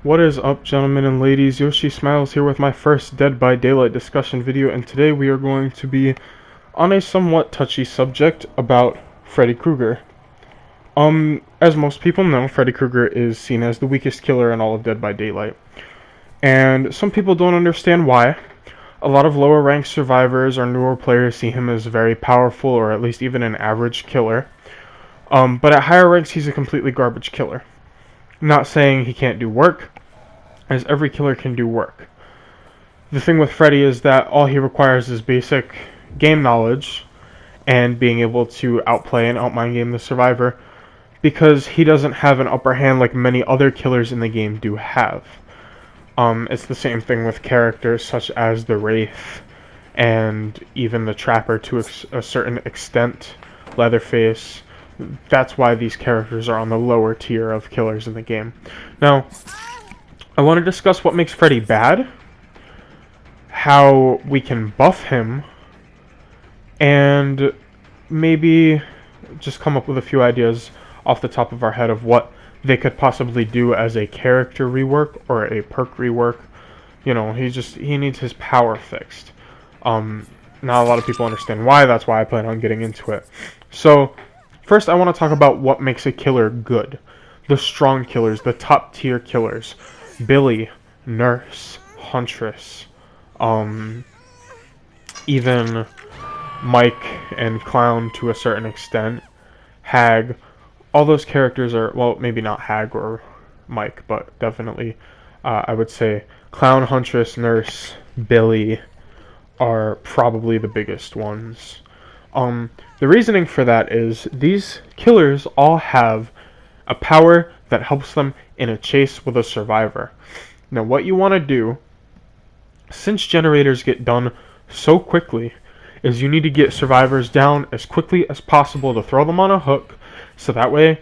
What is up, gentlemen and ladies? YoshiSmiles here with my first Dead by Daylight discussion video, and today we are going to be on a somewhat touchy subject about Freddy Krueger. As most people know, Freddy Krueger is seen as the weakest killer in all of Dead by Daylight. And some people don't understand why. A lot of lower ranked survivors or newer players see him as very powerful, or at least even an average killer. But at higher ranks, he's a completely garbage killer. Not saying he can't do work, as every killer can do work. The thing with Freddy is that all he requires is basic game knowledge and being able to outplay and outmind game the survivor, because he doesn't have an upper hand like many other killers in the game do have. It's the same thing with characters such as the Wraith and even the Trapper to a certain extent, Leatherface. That's why these characters are on the lower tier of killers in the game. Now, I want to discuss what makes Freddy bad, how we can buff him, and maybe just come up with a few ideas off the top of our head of what they could possibly do as a character rework or a perk rework. You know, he needs his power fixed. Not a lot of people understand why. That's why I plan on getting into it. So, first I want to talk about what makes a killer good. The strong killers, the top tier killers. Billy, Nurse, Huntress, even Mike and Clown to a certain extent, Hag. All those characters are, well, maybe not Hag or Mike, but definitely I would say Clown, Huntress, Nurse, Billy are probably the biggest ones. The reasoning for that is these killers all have a power that helps them in a chase with a survivor. Now, what you want to do, since generators get done so quickly, is you need to get survivors down as quickly as possible to throw them on a hook, so that way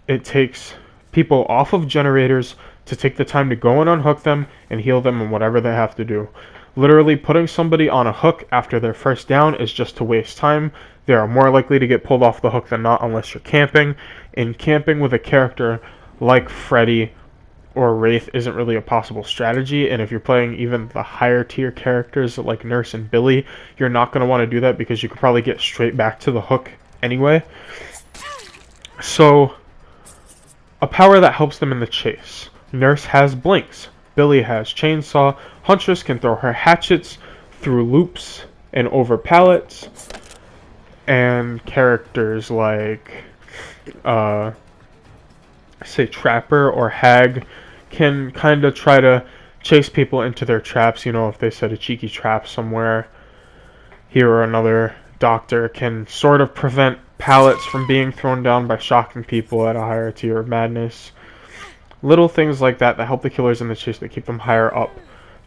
it takes people off of generators to take the time to go and unhook them and heal them and whatever they have to do. Literally, putting somebody on a hook after they're first down is just to waste time. They are more likely to get pulled off the hook than not unless you're camping. And camping with a character like Freddy or Wraith isn't really a possible strategy, and if you're playing even the higher tier characters like Nurse and Billy, you're not going to want to do that because you could probably get straight back to the hook anyway. So, a power that helps them in the chase. Nurse has blinks. Billy has chainsaw. Huntress can throw her hatchets through loops and over pallets. And characters like, say Trapper or Hag can kind of try to chase people into their traps. You know, if they set a cheeky trap somewhere, here or another doctor can sort of prevent pallets from being thrown down by shocking people at a higher tier of madness. Little things like that that help the killers in the chase, that keep them higher up.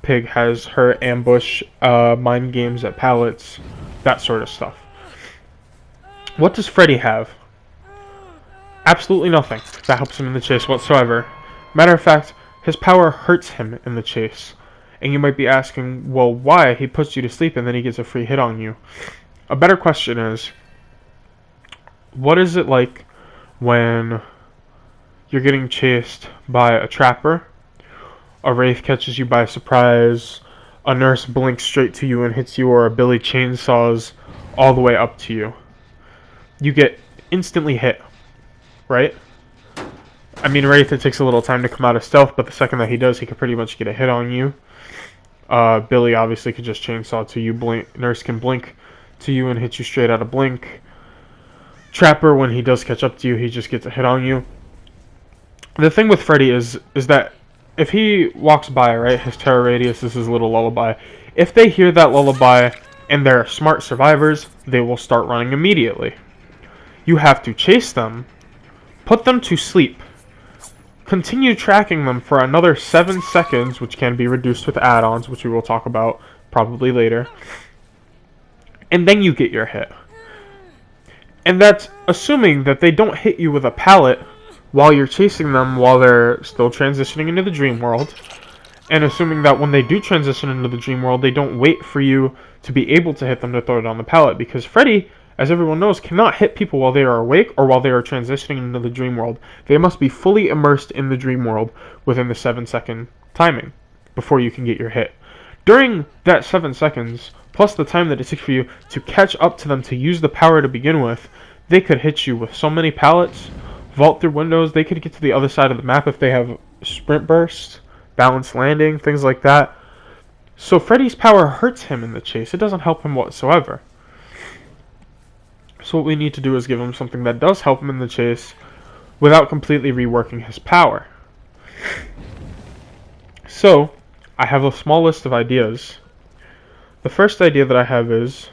Pig has her ambush mind games at pallets, that sort of stuff. What does Freddy have? Absolutely nothing that helps him in the chase whatsoever. Matter of fact, his power hurts him in the chase. And you might be asking, well, why? He puts you to sleep and then he gets a free hit on you. A better question is, what is it like when you're getting chased by a Trapper, a Wraith catches you by surprise, a Nurse blinks straight to you and hits you, or a Billy chainsaws all the way up to you? You get instantly hit, right? I mean, Wraith, it takes a little time to come out of stealth, but the second that he does, he can pretty much get a hit on you. Billy obviously could just chainsaw to you. Nurse can blink to you and hit you straight out of blink. Trapper, when he does catch up to you, he just gets a hit on you. The thing with Freddy is that if he walks by, right, his terror radius is his little lullaby. If they hear that lullaby and they're smart survivors, they will start running immediately. You have to chase them, put them to sleep, continue tracking them for another 7 seconds, which can be reduced with add-ons, which we will talk about probably later, and then you get your hit. And that's assuming that they don't hit you with a pallet while you're chasing them while they're still transitioning into the dream world, and assuming that when they do transition into the dream world, they don't wait for you to be able to hit them to throw it on the pallet, because Freddy as everyone knows, cannot hit people while they are awake or while they are transitioning into the dream world. They must be fully immersed in the dream world within the 7-second timing before you can get your hit. During that 7 seconds, plus the time that it takes for you to catch up to them to use the power to begin with, they could hit you with so many pallets, vault through windows, they could get to the other side of the map if they have sprint burst, balanced landing, things like that. So Freddy's power hurts him in the chase. It doesn't help him whatsoever. So what we need to do is give him something that does help him in the chase without completely reworking his power. So, I have a small list of ideas. The first idea that I have is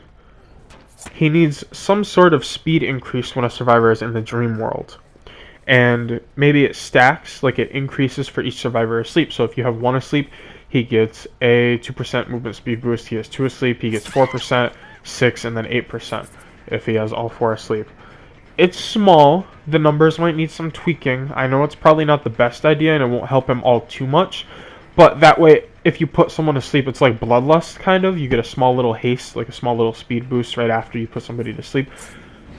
he needs some sort of speed increase when a survivor is in the dream world. And maybe it stacks, like it increases for each survivor asleep. So if you have 1 asleep, he gets a 2% movement speed boost. He has 2 asleep, he gets 4%, 6, and then 8% if he has all 4 asleep. It's small. The numbers might need some tweaking. I know it's probably not the best idea and it won't help him all too much. But that way, if you put someone to sleep, it's like Bloodlust, kind of. You get a small little haste, like a small little speed boost right after you put somebody to sleep.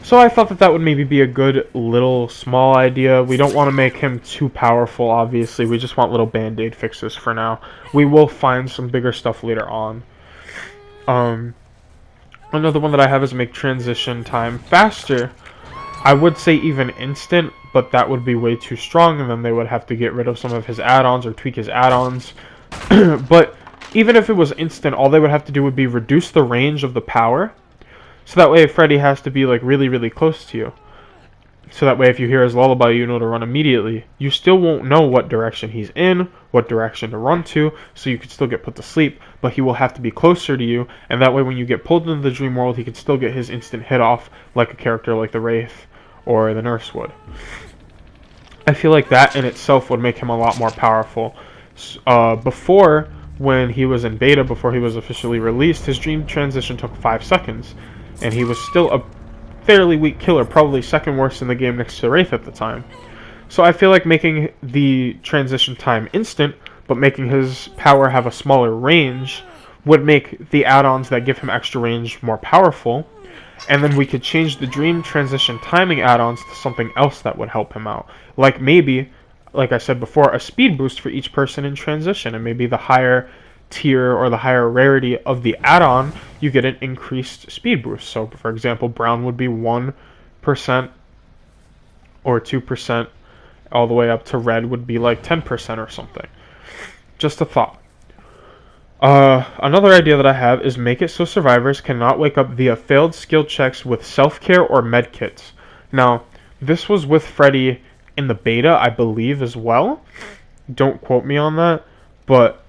So I thought that that would maybe be a good little small idea. We don't want to make him too powerful, obviously. We just want little band-aid fixes for now. We will find some bigger stuff later on. Another one that I have is make transition time faster. I would say even instant, but that would be way too strong, and then they would have to get rid of some of his add-ons or tweak his add-ons. But even if it was instant, all they would have to do would be reduce the range of the power. So that way if Freddy has to be like really, really close to you. So that way if you hear his lullaby, you know to run immediately. You still won't know what direction he's in, what direction to run to, so you could still get put to sleep, but he will have to be closer to you, and that way when you get pulled into the dream world, he could still get his instant hit off like a character like the Wraith or the Nurse would. I feel like that in itself would make him a lot more powerful. Before, when he was in beta, before he was officially released, his dream transition took 5 seconds, and he was still a fairly weak killer, probably second worst in the game next to Wraith at the time. So I feel like making the transition time instant, but making his power have a smaller range, would make the add-ons that give him extra range more powerful, and then we could change the dream transition timing add-ons to something else that would help him out. Like maybe, like I said before, a speed boost for each person in transition, and maybe the higher tier or the higher rarity of the add-on, you get an increased speed boost. So for example, Brown would be 1% or 2%, all the way up to Red would be like 10% or something. Just a thought. Another idea that I have is make it so survivors cannot wake up via failed skill checks with self-care or medkits. Now, this was with Freddy in the beta, I believe, as well. Don't quote me on that, but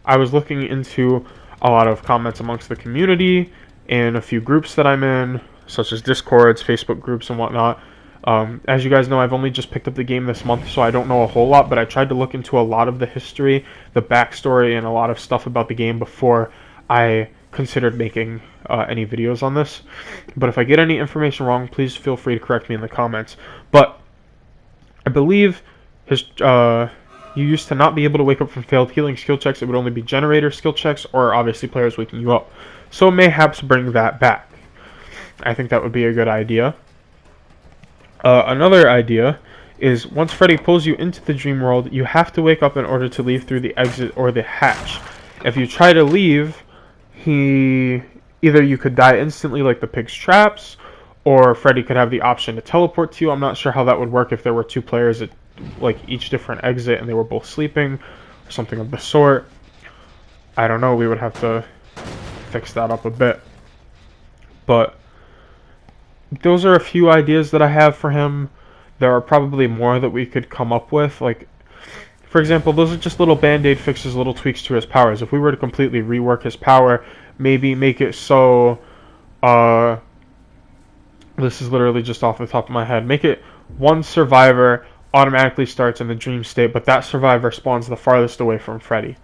I was looking into a lot of comments amongst the community in a few groups that I'm in, such as Discords, Facebook groups, and whatnot. As you guys know, I've only just picked up the game this month, so I don't know a whole lot, but I tried to look into a lot of the history, the backstory, and a lot of stuff about the game before I considered making any videos on this. But if I get any information wrong, please feel free to correct me in the comments. But I believe his you used to not be able to wake up from failed healing skill checks. It would only be generator skill checks, or obviously players waking you up. So mayhaps bring that back. I think that would be a good idea. Another idea is once Freddy pulls you into the dream world, you have to wake up in order to leave through the exit or the hatch. If you try to leave, either you could die instantly like the pig's traps, or Freddy could have the option to teleport to you. I'm not sure how that would work if there were 2 players at like each different exit and they were both sleeping, or something of the sort. I don't know, we would have to fix that up a bit. But those are a few ideas that I have for him. There are probably more that we could come up with. Like, for example, those are just little band-aid fixes, little tweaks to his powers. If we were to completely rework his power, maybe make it so, this is literally just off the top of my head, make it one survivor automatically starts in the dream state, but that survivor spawns the farthest away from Freddy.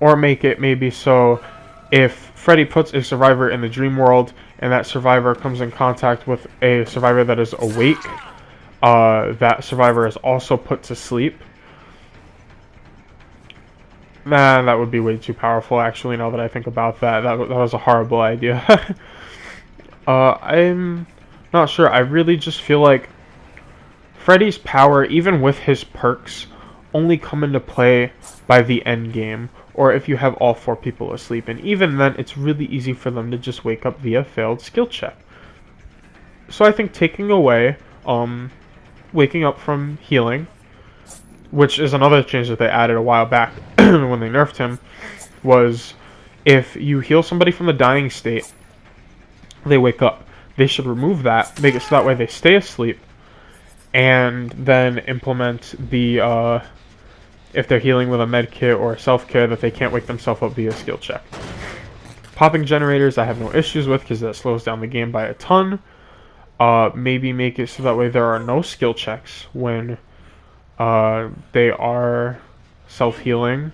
Or make it maybe so if Freddy puts a survivor in the dream world and that survivor comes in contact with a survivor that is awake, that survivor is also put to sleep. Man, that would be way too powerful, actually, now that I think about that. That was a horrible idea. I'm not sure. I really just feel like Freddy's power, even with his perks, only come into play by the end game, or if you have all 4 people asleep, and even then, it's really easy for them to just wake up via failed skill check. So I think taking away, waking up from healing, which is another change that they added a while back when they nerfed him, was if you heal somebody from the dying state, they wake up. They should remove that, make it so that way they stay asleep, and then implement the, if they're healing with a med kit or self-care, that they can't wake themselves up via skill check. Popping generators I have no issues with because that slows down the game by a ton. Maybe make it so that way there are no skill checks when they are self-healing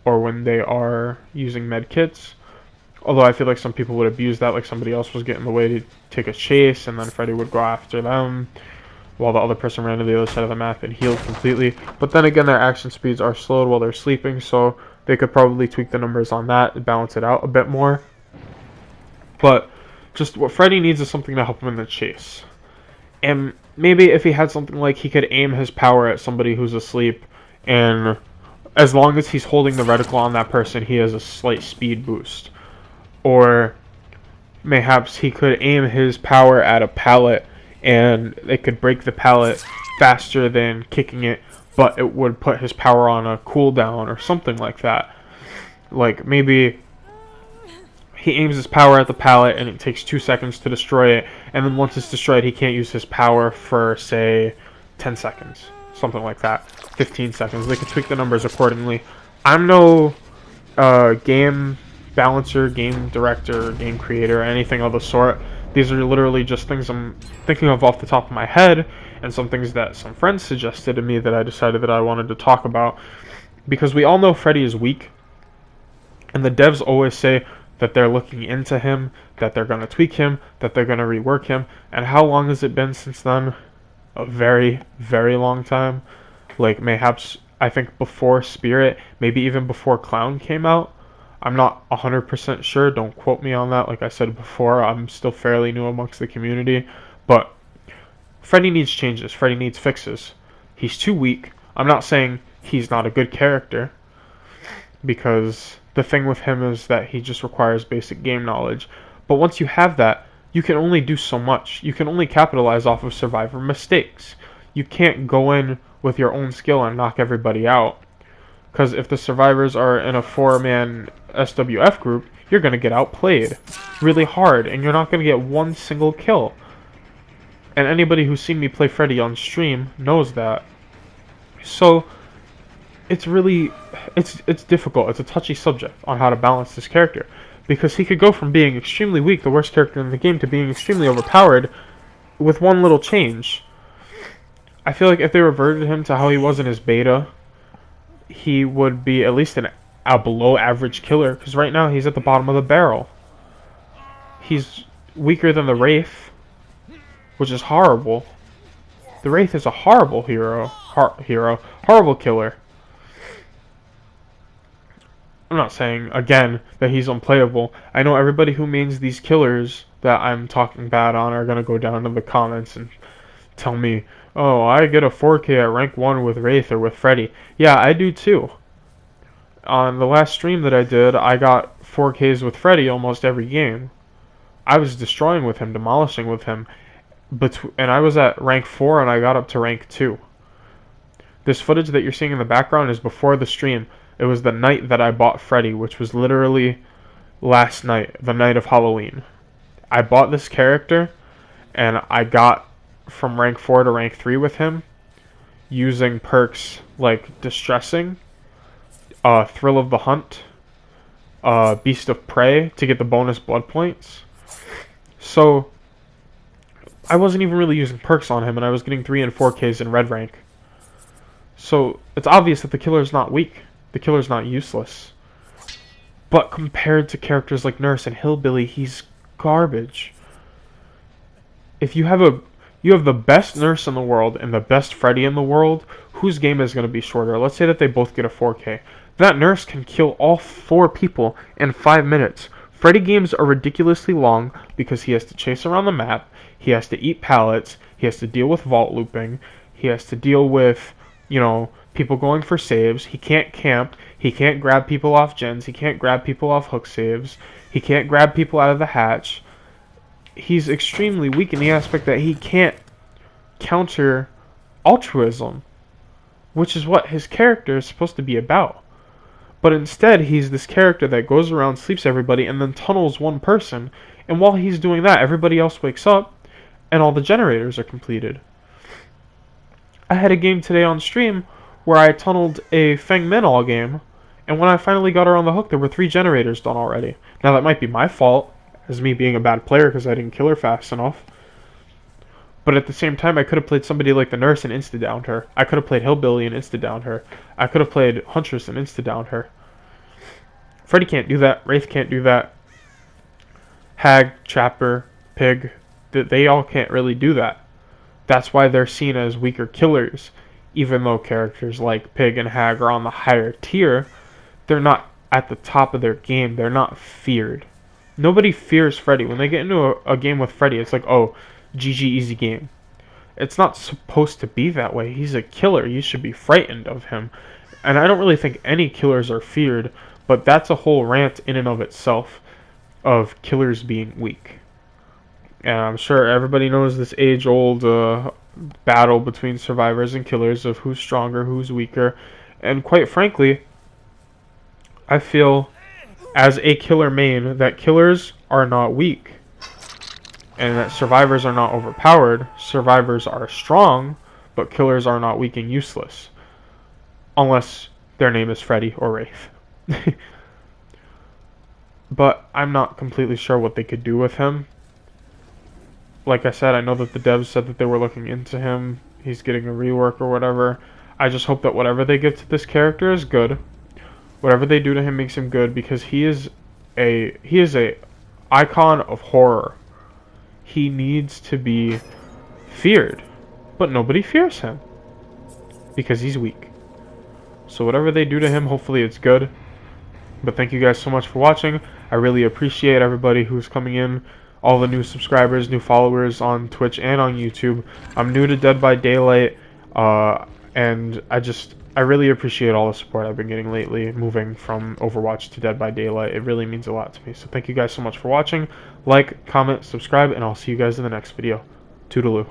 or when they are using med kits. Although I feel like some people would abuse that, like somebody else was getting in the way to take a chase and then Freddy would go after them while the other person ran to the other side of the map and healed completely. But then again, their action speeds are slowed while they're sleeping, so they could probably tweak the numbers on that and balance it out a bit more. But just what Freddy needs is something to help him in the chase. And maybe if he had something like he could aim his power at somebody who's asleep, and as long as he's holding the reticle on that person, he has a slight speed boost. Or mayhaps he could aim his power at a pallet and it could break the pallet faster than kicking it, but it would put his power on a cooldown or something like that. Like maybe he aims his power at the pallet and it takes 2 seconds to destroy it, and then once it's destroyed he can't use his power for, say, 10 seconds. Something like that. 15 seconds. They could tweak the numbers accordingly. I'm no game balancer, game director, game creator, anything of the sort. These are literally just things I'm thinking of off the top of my head, and some things that some friends suggested to me that I decided that I wanted to talk about. Because we all know Freddy is weak, and the devs always say that they're looking into him, that they're going to tweak him, that they're going to rework him. And how long has it been since then? A very, very long time. Like, mayhaps, I think before Spirit, maybe even before Clown came out. I'm not 100% sure, don't quote me on that. Like I said before, I'm still fairly new amongst the community. But Freddy needs changes, Freddy needs fixes. He's too weak. I'm not saying he's not a good character, because the thing with him is that he just requires basic game knowledge. But once you have that, you can only do so much. You can only capitalize off of survivor mistakes. You can't go in with your own skill and knock everybody out. Because if the survivors are in a 4-man SWF group, you're going to get outplayed really hard, and you're not going to get one single kill. And anybody who's seen me play Freddy on stream knows that. So it's really, it's difficult. It's a touchy subject on how to balance this character, because he could go from being extremely weak, the worst character in the game, to being extremely overpowered with one little change. I feel like if they reverted him to how he was in his beta, he would be at least a below average killer, because right now he's at the bottom of the barrel. He's weaker than the Wraith, which is horrible. The Wraith is a horrible horrible killer. I'm not saying, again, that he's unplayable. I know everybody who mains these killers that I'm talking bad on are going to go down in the comments and tell me, oh, I get a 4K at rank 1 with Wraith or with Freddy. Yeah, I do too. On the last stream that I did, I got 4Ks with Freddy almost every game. I was destroying with him, demolishing with him, and I was at rank 4 and I got up to rank 2. This footage that you're seeing in the background is before the stream. It was the night that I bought Freddy, which was literally last night, the night of Halloween. I bought this character, and I got from rank 4 to rank 3 with him, using perks like Distressing, Thrill of the Hunt, Beast of Prey to get the bonus blood points. So I wasn't even really using perks on him, and I was getting 3 and 4Ks in red rank. So it's obvious that the killer's not weak. The killer's not useless. But compared to characters like Nurse and Hillbilly, he's garbage. If you have the best Nurse in the world and the best Freddy in the world, whose game is going to be shorter? Let's say that they both get a 4K. That Nurse can kill all 4 people in 5 minutes Freddy games are ridiculously long because he has to chase around the map, he has to eat pallets, he has to deal with vault looping, he has to deal with, people going for saves, he can't camp, he can't grab people off gens, he can't grab people off hook saves, he can't grab people out of the hatch. He's extremely weak in the aspect that he can't counter altruism, which is what his character is supposed to be about. But instead, he's this character that goes around, sleeps everybody, and then tunnels one person. And while he's doing that, everybody else wakes up, and all the generators are completed. I had a game today on stream where I tunneled a Feng Minol game, and when I finally got her on the hook, there were 3 generators done already. Now, that might be my fault, as me being a bad player because I didn't kill her fast enough. But at the same time, I could have played somebody like the nurse and insta-downed her. I could have played Hillbilly and insta-downed her. I could have played Huntress and insta-downed her. Freddy can't do that. Wraith can't do that. Hag, Trapper, Pig, they all can't really do that. That's why they're seen as weaker killers. Even though characters like Pig and Hag are on the higher tier, they're not at the top of their game. They're not feared. Nobody fears Freddy. When they get into a game with Freddy, it's like, oh, GG, easy game. It's not supposed to be that way. He's a killer. You should be frightened of him. And I don't really think any killers are feared, but that's a whole rant in and of itself of killers being weak. And I'm sure everybody knows this age-old battle between survivors and killers of who's stronger, who's weaker. And quite frankly, I feel as a killer main that killers are not weak. And that survivors are not overpowered. Survivors are strong, but killers are not weak and useless. Unless their name is Freddy or Wraith. But I'm not completely sure what they could do with him. Like I said, I know that the devs said that they were looking into him. He's getting a rework or whatever. I just hope that whatever they give to this character is good. Whatever they do to him makes him good, because he is a icon of horror. He needs to be feared, but nobody fears him because he's weak. So whatever they do to him, hopefully it's good. But thank you guys so much for watching. I really appreciate everybody who's coming in, all the new subscribers, new followers on Twitch and on YouTube. I'm new to Dead by Daylight, and I really appreciate all the support I've been getting lately, moving from Overwatch to Dead by Daylight. It really means a lot to me. So thank you guys so much for watching. Like, comment, subscribe, and I'll see you guys in the next video. Toodaloo.